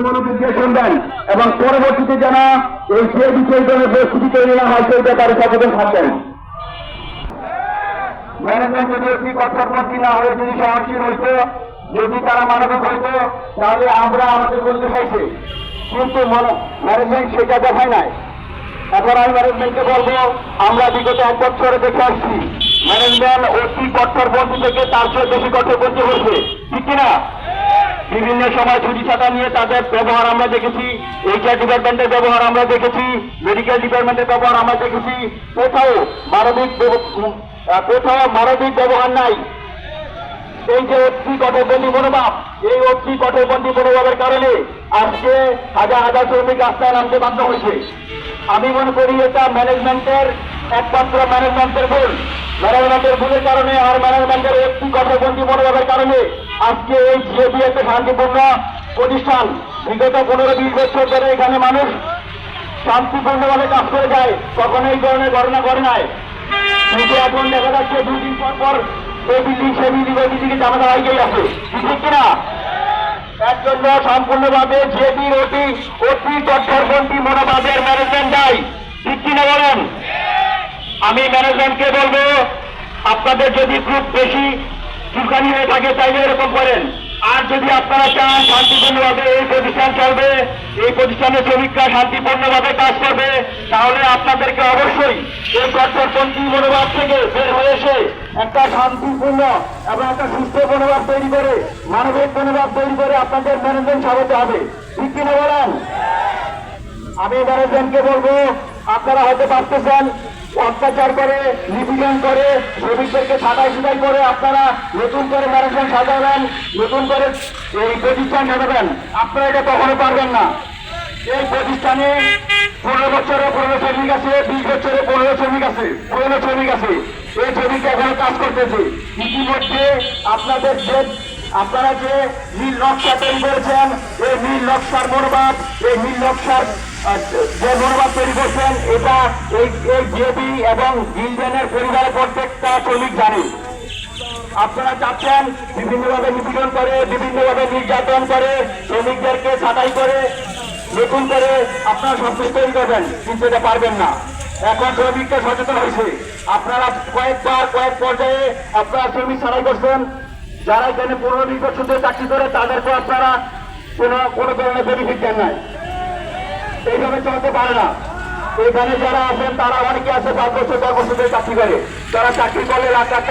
মনোযোগ দিয়ে শুনবেন এবং পরবর্তীতে যেন এই যে বিষয় পরিস্থিতি তৈরি না হয় সেই ব্যাপারে সচেতন থাকবেন। ম্যানেজমেন্ট যদি একটি কঠোরপন্থী না হয়ে যদি সহনশীল হইত, যদি তারা মানবিক হইত, তাহলে আমরা আমাদের বলতে চাইছি, কিন্তু ম্যানেজমেন্ট সেটা দেখায় নাই। এখন আমি ম্যানেজমেন্টকে বলবো, আমরা বিগত 1 বছরে দেখে আসছি ম্যানেজমেন্ট অতি কঠোরপন্থী থেকে তার চেয়ে বেশি কঠোরপন্থী হয়েছে, ঠিক কিনা? বিভিন্ন সময় ছুটি ছাটা নিয়ে তাদের ব্যবহার আমরা দেখেছি, এইচআর ডিপার্টমেন্টের ব্যবহার আমরা দেখেছি, মেডিকেল ডিপার্টমেন্টের ব্যবহার আমরা দেখেছি। কোথাও মানবিক ব্যবহার নাই। এই যে অতি কঠোরপন্থী মনোভাব, এই অতি কঠোরপন্থী মনোভাবের কারণে আজকে হাজার হাজার শ্রমিক রাস্তায় নামতে বাধ্য হয়েছে। আমি মনে করি এটা ম্যানেজমেন্টের একমাত্র ম্যানেজমেন্টের ভুল। ম্যানেজমেন্টের ভুলের কারণে আর ম্যানেজমেন্টের একটি কঠোরপন্থী মনোভাবের কারণে আজকে এই জিএপি একটা শান্তিপূর্ণ প্রতিষ্ঠান। বিগত 15-20 বছর ধরে এখানে মানুষ শান্তিপূর্ণভাবে কাজ করে যায়, কখনো এই ধরনের ঘটনা ঘটে নাই। কিন্তু এখন দেখা যাচ্ছে 2 দিন পর পর এই বিল্ডিং সে বিল্ডিং ওই বিল্ডিংয়ে ঝামেলা হয়ে আছে, ঠিক কিনা? এর জন্য সম্পূর্ণভাবে জিএপির অতি কঠোরপন্থী মনোভাবের ম্যানেজমেন্ট দায়ী, ঠিক কিনা বলেন? আমি ম্যানেজমেন্টকে বলবো, আপনাদের যদি খুব বেশি চুলকানি হয়ে থাকে তাইলে এরকম করেন। আর যদি আপনারা চান শান্তিপূর্ণভাবে এই প্রতিষ্ঠান চলবে, এই প্রতিষ্ঠানের শ্রমিকরা শান্তিপূর্ণভাবে কাজ করবে, তাহলে আপনাদেরকে অবশ্যই এই কঠোরপন্থী মনোভাব থেকে বের হয়ে এসে একটা শান্তিপূর্ণ এবং একটা সুস্থ মনোভাব তৈরি করে, মানবিক মনোভাব তৈরি করে আপনাদের ম্যানেজমেন্ট সাজাতে হবে, ঠিক কিনা বলেন? আমি ম্যানেজমেন্টকে বলবো, আপনারা হয়তো পারতেছেন অত্যাচার করে, নিপীড়ন করে, শ্রমিকদেরকে ছাঁটাই ছুটাই করে আপনারা নতুন করে ম্যানেজমেন্ট সাজাবেন, নতুন করে এই প্রতিষ্ঠান সাজাবেন। আপনারা এটা কখনো পারবেন না। এই প্রতিষ্ঠানে 15 বছরে 15 শ্রমিক আছে, 20 বছরে 15 শ্রমিক আছে, 15 শ্রমিক আছে। এই শ্রমিক এখানে কাজ করতেছে। ইতিমধ্যে আপনারা যে নীল নকশা তৈরি করেছেন, এই নীল নকশার মনোভাব, এই নীল নকশার যে মনোভাব তৈরি করছেন, এটা এই জিএপি এবং গিল্ডেনের পরিবারের প্রত্যেকটা শ্রমিক জানে। আপনারা চাচ্ছেন বিভিন্নভাবে নিপীড়ন করে, বিভিন্নভাবে নির্যাতন করে, শ্রমিকদেরকে ছাঁটাই করে, নতুন করে আপনারা সবকিছু তৈরি করবেন, কিন্তু এটা পারবেন না। এখন শ্রমিককে সচেতন হয়েছে। আপনারা কয়েক পর্যায়ে আপনারা শ্রমিক ছাঁটাই করছেন। যারা এখানে 15-20 বছর ধরে চাকরি করে তাদেরকে আপনারা কোনো ধরনের বেনিফিট দেন নাই। এইভাবে চলতে পারে না। এখানে যারা আছেন তারা অনেকে আছে 5 বছর 10 বছর ধরে চাকরি করে, তারা চাকরি করলে লাখ লাখ